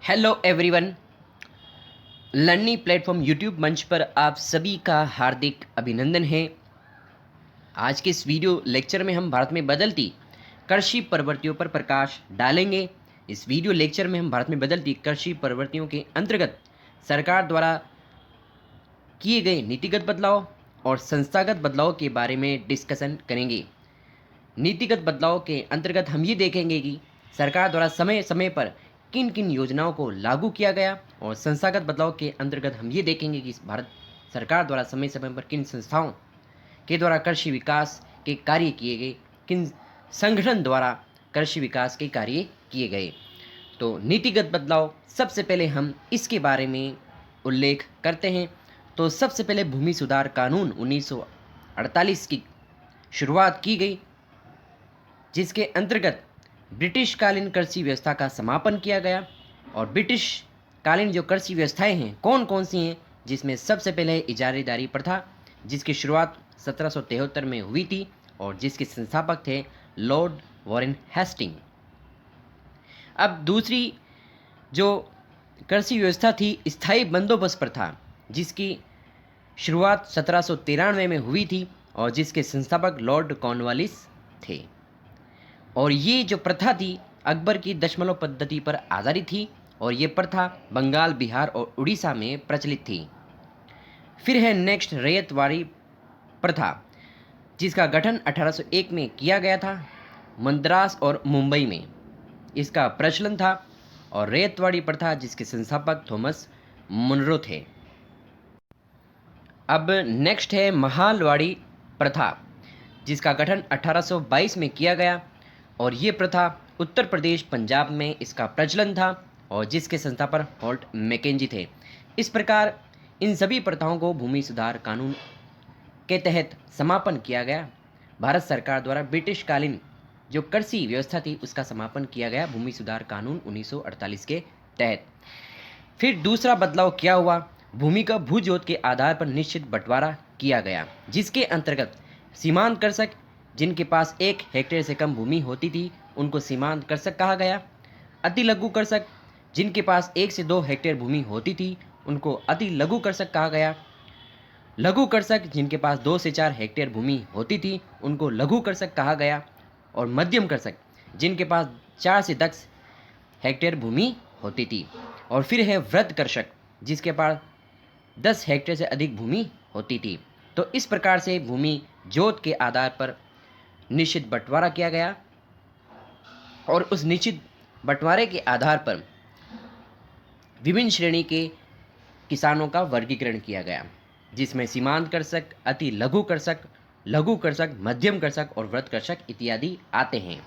Hello everyone. Learning platform YouTube मंच पर आप सभी का हार्दिक अभिनंदन है। आज के इस वीडियो लेक्चर में हम भारत में बदलती कृषि प्रवृत्तियों पर प्रकाश डालेंगे। इस वीडियो लेक्चर में हम भारत में बदलती कृषि प्रवृत्तियों के अंतर्गत सरकार द्वारा किए गए नीतिगत बदलाव और संस्थागत बदलाव के बारे में डिस्कशन करेंगे। नीतिगत बदलाव के अंतर्गत हम ये देखेंगे कि सरकार द्वारा समय समय पर किन किन योजनाओं को लागू किया गया, और संस्थागत बदलाव के अंतर्गत हम ये देखेंगे कि भारत सरकार द्वारा समय समय पर किन संस्थाओं के द्वारा कृषि विकास के कार्य किए गए, किन संगठन द्वारा कृषि विकास के कार्य किए गए। तो नीतिगत बदलाव, सबसे पहले हम इसके बारे में उल्लेख करते हैं। तो सबसे पहले भूमि सुधार कानून 1948 की शुरुआत की गई, जिसके अंतर्गत ब्रिटिश कालीन कृषि व्यवस्था का समापन किया गया। और ब्रिटिश कालीन जो कृषि व्यवस्थाएं हैं कौन कौन सी हैं, जिसमें सबसे पहले इजारेदारी प्रथा, जिसकी शुरुआत 1773 में हुई थी और जिसके संस्थापक थे लॉर्ड वॉरेन हेस्टिंग। अब दूसरी जो कृषि व्यवस्था थी स्थायी बंदोबस्त प्रथा, जिसकी शुरुआत 1793 में हुई थी और जिसके संस्थापक लॉर्ड कॉर्नवालिस थे। और ये जो प्रथा थी अकबर की दशमलव पद्धति पर आधारित थी, और ये प्रथा बंगाल, बिहार और उड़ीसा में प्रचलित थी। फिर है नेक्स्ट रैयतवाड़ी प्रथा, जिसका गठन 1801 में किया गया था। मद्रास और मुंबई में इसका प्रचलन था। और रैयतवाड़ी प्रथा जिसके संस्थापक थॉमस मुनरो थे। अब नेक्स्ट है महालवाड़ी प्रथा, जिसका गठन 1822 में किया गया, और ये प्रथा उत्तर प्रदेश, पंजाब में इसका प्रचलन था और जिसके संस्थापक हॉल्ट मैकेंजी थे। इस प्रकार इन सभी प्रथाओं को भूमि सुधार कानून के तहत समापन किया गया। भारत सरकार द्वारा ब्रिटिश कालीन जो कृषि व्यवस्था थी उसका समापन किया गया भूमि सुधार कानून 1948 के तहत। फिर दूसरा बदलाव क्या हुआ, भूमि का भू जोत के आधार पर निश्चित बंटवारा किया गया, जिसके अंतर्गत सीमांत कृषक जिनके पास 1 हेक्टेयर से कम भूमि होती थी उनको सीमांत कृषक कहा गया। अति लघु कृषक जिनके पास 1 से 2 हेक्टेयर भूमि होती थी उनको अति लघु कृषक कहा गया। लघु कृषक जिनके पास 2 से 4 हेक्टेयर भूमि होती थी उनको लघु कृषक कहा गया। और मध्यम कृषक जिनके पास 4 से 10 हेक्टेयर भूमि होती थी। और फिर है वृद्ध कृषक जिसके पास 10 हेक्टेयर से अधिक भूमि होती थी। तो इस प्रकार से भूमि जोत के आधार पर निश्चित बंटवारा किया गया, और उस निश्चित बंटवारे के आधार पर विभिन्न श्रेणी के किसानों का वर्गीकरण किया गया, जिसमें सीमांत कृषक, अति लघु कृषक, मध्यम कृषक और वृद्ध कृषक इत्यादि आते हैं।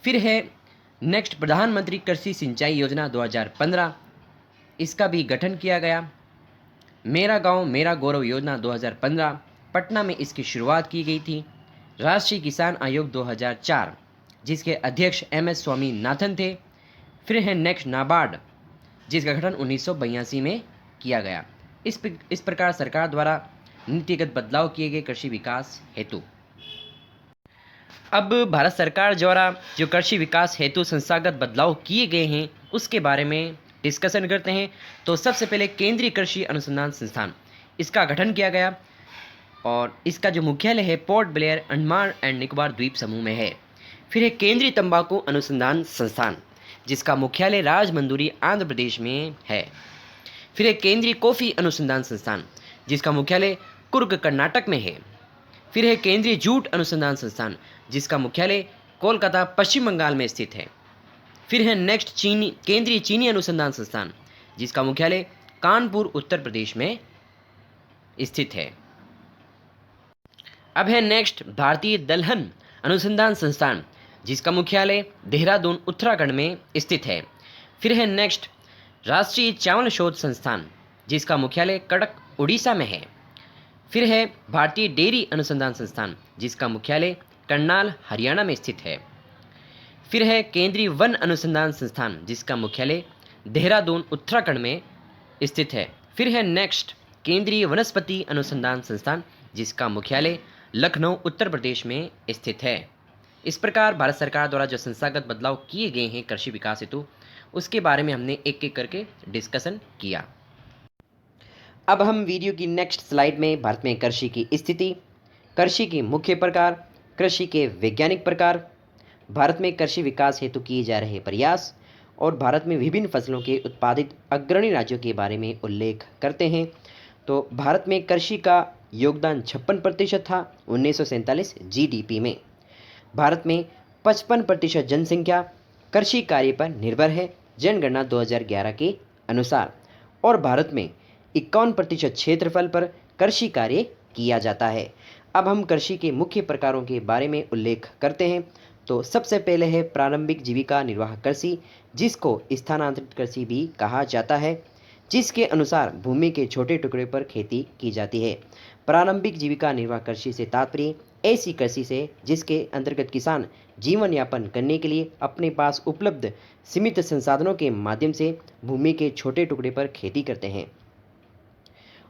फिर है नेक्स्ट प्रधानमंत्री कृषि सिंचाई योजना 2015, इसका भी गठन किया गया। मेरा गांव मेरा गौरव योजना 2015, पटना में इसकी शुरुआत की गई थी। राष्ट्रीय किसान आयोग 2004, जिसके अध्यक्ष MS स्वामीनाथन थे। फिर है नेक्स्ट नाबार्ड, जिसका गठन 1982 में किया गया। इस प्रकार सरकार द्वारा नीतिगत बदलाव किए गए कृषि विकास हेतु। अब भारत सरकार द्वारा जो कृषि विकास हेतु संस्थागत बदलाव किए गए हैं उसके बारे में डिस्कशन करते हैं। तो सबसे पहले केंद्रीय कृषि अनुसंधान संस्थान, इसका गठन किया गया और इसका जो मुख्यालय है port Blair, Andaman and Nicobar द्वीप समूह में है। फिर है केंद्रीय तंबाकू अनुसंधान संस्थान, जिसका मुख्यालय राजमंदुरी, आंध्र प्रदेश में है। फिर है केंद्रीय कॉफ़ी अनुसंधान संस्थान, जिसका मुख्यालय कुर्ग, कर्नाटक में है। फिर है केंद्रीय जूट अनुसंधान संस्थान, जिसका मुख्यालय कोलकाता, पश्चिम बंगाल में स्थित है। फिर है नेक्स्ट केंद्रीय चीनी अनुसंधान संस्थान, जिसका मुख्यालय कानपुर, उत्तर प्रदेश में स्थित है। अब है नेक्स्ट भारतीय दलहन अनुसंधान संस्थान, जिसका मुख्यालय देहरादून, उत्तराखंड में स्थित है। फिर है नेक्स्ट राष्ट्रीय चावल शोध संस्थान, जिसका मुख्यालय कटक, उड़ीसा में है। फिर है भारतीय डेयरी अनुसंधान संस्थान, जिसका मुख्यालय करनाल, हरियाणा में स्थित है। फिर है केंद्रीय वन अनुसंधान संस्थान, जिसका मुख्यालय देहरादून, उत्तराखंड में स्थित है। फिर है नेक्स्ट केंद्रीय वनस्पति अनुसंधान संस्थान, जिसका मुख्यालय लखनऊ, उत्तर प्रदेश में स्थित है। इस प्रकार भारत सरकार द्वारा जो संस्थागत बदलाव किए गए हैं कृषि विकास हेतु, उसके बारे में हमने एक एक करके डिस्कशन किया। अब हम वीडियो की नेक्स्ट स्लाइड में भारत में कृषि की स्थिति, कृषि के मुख्य प्रकार, कृषि के वैज्ञानिक प्रकार, भारत में कृषि विकास हेतु किए जा रहे प्रयास और भारत में विभिन्न फसलों के उत्पादित अग्रणी राज्यों के बारे में उल्लेख करते हैं। तो भारत में कृषि का योगदान 56% था 1947 जीडीपी में। भारत में 55% जनसंख्या कृषि कार्य पर निर्भर है जनगणना 2011 के अनुसार, और भारत में 51% क्षेत्रफल पर कृषि कार्य किया जाता है। अब हम कृषि के मुख्य प्रकारों के बारे में उल्लेख करते हैं। तो सबसे पहले है प्रारंभिक जीविका निर्वाह कृषि, जिसको स्थानांतरित कृषि भी कहा जाता है, जिसके अनुसार भूमि के छोटे टुकड़े पर खेती की जाती है। प्रारंभिक जीविका निर्वाह कृषि से तात्पर्य ऐसी कृषि से जिसके अंतर्गत किसान जीवन यापन करने के लिए अपने पास उपलब्ध सीमित संसाधनों के माध्यम से भूमि के छोटे टुकड़े पर खेती करते हैं।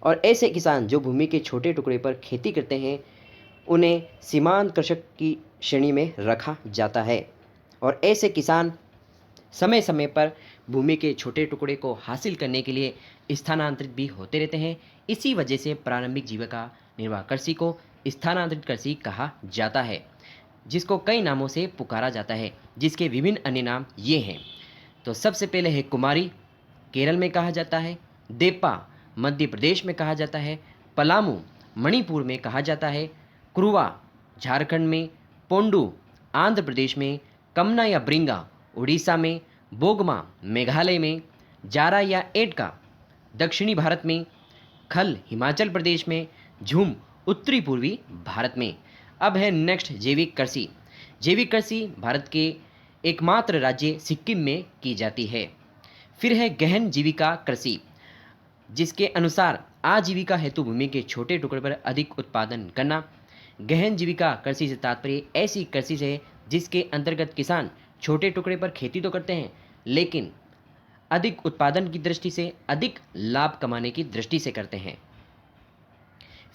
और ऐसे किसान जो भूमि के छोटे टुकड़े पर खेती करते हैं उन्हें सीमांत कृषक की श्रेणी में रखा जाता है। और ऐसे किसान समय समय पर भूमि के छोटे टुकड़े को हासिल करने के लिए स्थानांतरित भी होते रहते हैं। इसी वजह से प्रारंभिक जीविका निर्वाह कृषि को स्थानांतरित कृषि कहा जाता है, जिसको कई नामों से पुकारा जाता है, जिसके विभिन्न अन्य नाम ये हैं। तो सबसे पहले है कुमारी, केरल में कहा जाता है, देपा मध्य प्रदेश में कहा जाता है, पलामू मणिपुर में कहा जाता है, कुरुवा झारखंड में, पोंडू आंध्र प्रदेश में, कमना या ब्रिंगा उड़ीसा में, बोगमा मेघालय में, जारा या एटका दक्षिणी भारत में, खल हिमाचल प्रदेश में, झूम उत्तरी पूर्वी भारत में। अब है नेक्स्ट जैविक कृषि। जैविक कृषि भारत के एकमात्र राज्य सिक्किम में की जाती है। फिर है गहन जीविका कृषि, जिसके अनुसार आजीविका हेतु भूमि के छोटे टुकड़े पर अधिक उत्पादन करना। गहन जीविका कृषि से तात्पर्य ऐसी कृषि से जिसके अंतर्गत किसान छोटे टुकड़े पर खेती तो करते हैं लेकिन अधिक उत्पादन की दृष्टि से, अधिक लाभ कमाने की दृष्टि से करते हैं।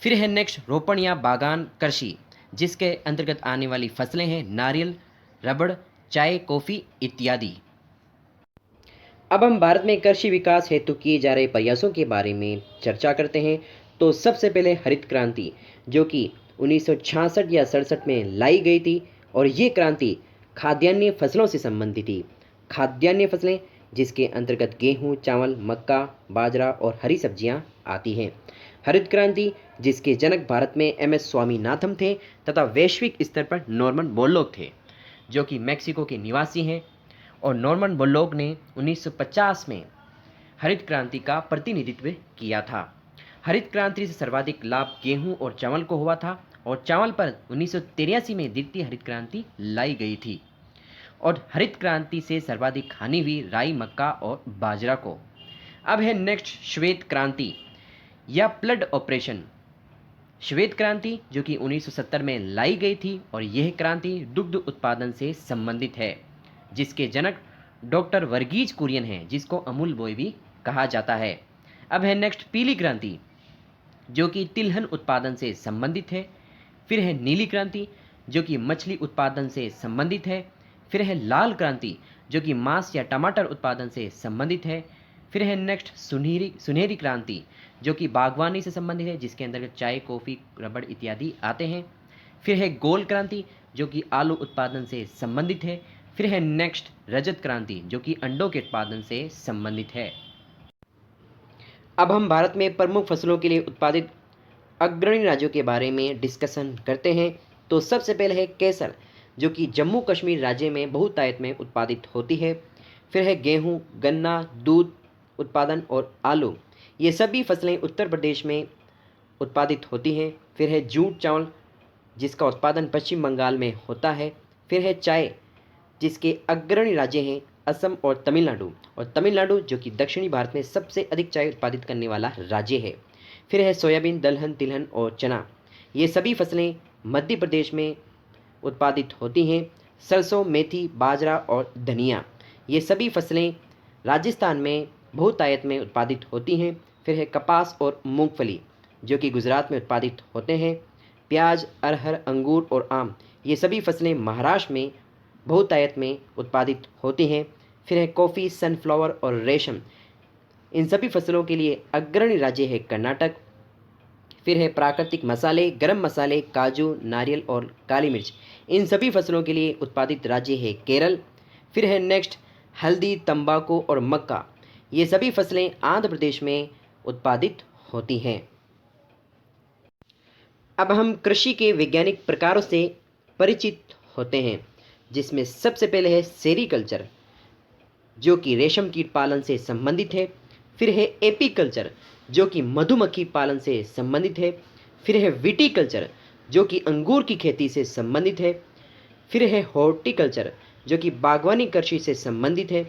फिर है नेक्स्ट रोपण या बागान कृषि, जिसके अंतर्गत आने वाली फसलें हैं नारियल, रबड़, चाय, कॉफ़ी इत्यादि। अब हम भारत में कृषि विकास हेतु किए जा रहे प्रयासों के बारे में चर्चा करते हैं। तो सबसे पहले हरित क्रांति, जो कि 1966 या 67 में लाई गई थी, और ये क्रांति खाद्यान्य फसलों से संबंधित थी। खाद्यान्य फसलें जिसके अंतर्गत गेहूं, चावल, मक्का, बाजरा और हरी सब्जियां आती हैं। हरित क्रांति जिसके जनक भारत में एम.एस. स्वामीनाथन थे तथा वैश्विक स्तर पर नॉर्मन बोरलॉग थे, जो कि मैक्सिको के निवासी हैं। और नॉर्मन बोरलॉग ने 1950 में हरित क्रांति का प्रतिनिधित्व किया था। हरित क्रांति से सर्वाधिक लाभ गेहूं और चावल को हुआ था, और चावल पर 1983 में द्वितीय हरित क्रांति लाई गई थी। और हरित क्रांति से सर्वाधिक हानि हुई राई, मक्का और बाजरा को। अब है नेक्स्ट श्वेत क्रांति या फ्लड ऑपरेशन। श्वेत क्रांति जो कि 1970 में लाई गई थी, और यह क्रांति दुग्ध उत्पादन से संबंधित है, जिसके जनक डॉक्टर वर्गीज कुरियन हैं, जिसको अमूल बॉय भी कहा जाता है। अब है नेक्स्ट पीली क्रांति, जो कि तिलहन उत्पादन से संबंधित है। फिर है नीली क्रांति, जो कि मछली उत्पादन से संबंधित है। फिर है लाल क्रांति, जो कि मांस या टमाटर उत्पादन से संबंधित है। फिर है नेक्स्ट सुनहरी क्रांति, जो कि बागवानी से संबंधित है, जिसके अंतर्गत चाय, कॉफ़ी, रबड़ इत्यादि आते हैं। फिर है गोल क्रांति, जो कि आलू उत्पादन से संबंधित है। फिर है नेक्स्ट रजत क्रांति, जो कि अंडों के उत्पादन से संबंधित है। अब हम भारत में प्रमुख फसलों के लिए उत्पादित अग्रणी राज्यों के बारे में डिस्कशन करते हैं। तो सबसे पहले है केसर, जो कि जम्मू कश्मीर राज्य में बहुतायत में उत्पादित होती है। फिर है गेहूं, गन्ना, दूध उत्पादन और आलू, ये सभी फसलें उत्तर प्रदेश में उत्पादित होती हैं। फिर है जूट चावल, जिसका उत्पादन पश्चिम बंगाल में होता है। फिर है चाय, जिसके अग्रणी राज्य हैं असम और तमिलनाडु जो कि दक्षिणी भारत में सबसे अधिक चाय उत्पादित करने वाला राज्य है। फिर है सोयाबीन, दलहन, तिलहन और चना, ये सभी फसलें मध्य प्रदेश में उत्पादित होती हैं। सरसों, मेथी, बाजरा और धनिया, ये सभी फसलें राजस्थान में बहुतायत में उत्पादित होती हैं। फिर है कपास और मूंगफली, जो कि गुजरात में उत्पादित होते हैं। प्याज, अरहर, अंगूर और आम, ये सभी फसलें महाराष्ट्र में बहुतायत में उत्पादित होती हैं। फिर है कॉफ़ी, सनफ्लावर और रेशम। इन सभी फसलों के लिए अग्रणी राज्य है कर्नाटक। फिर है प्राकृतिक मसाले, गरम मसाले, काजू, नारियल और काली मिर्च। इन सभी फसलों के लिए उत्पादित राज्य है केरल। फिर है नेक्स्ट हल्दी, तंबाकू और मक्का। ये सभी फसलें आंध्र प्रदेश में उत्पादित होती हैं। अब हम कृषि के वैज्ञानिक प्रकारों से परिचित होते हैं, जिसमें सबसे पहले है सेरीकल्चर, जो कि रेशम कीट पालन से संबंधित है। फिर है एपीकल्चर, जो कि मधुमक्खी पालन से संबंधित है। फिर है विटीकल्चर, जो कि अंगूर की खेती से संबंधित है। फिर है हॉर्टिकल्चर, जो कि बागवानी कृषि से संबंधित है।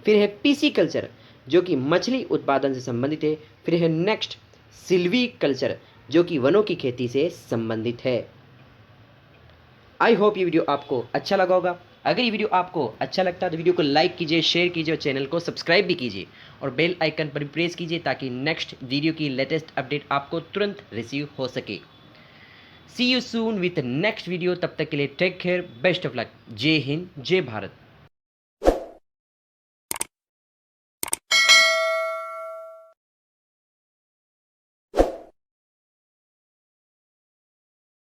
फिर है पीसीकल्चर, जो कि मछली उत्पादन से संबंधित है। फिर है नेक्स्ट सिल्वीकल्चर, जो कि वनों की खेती से संबंधित है। आई होप ये वीडियो आपको अच्छा लगा होगा। अगर ये वीडियो आपको अच्छा लगता है तो वीडियो को लाइक कीजिए, शेयर कीजिए और चैनल को सब्सक्राइब भी कीजिए और बेल आइकन पर भी प्रेस कीजिए ताकि नेक्स्ट वीडियो की लेटेस्ट अपडेट आपको तुरंत रिसीव हो सके। See you soon with next video. तब तक के लिए take care, best of luck. जय हिंद, जय भारत।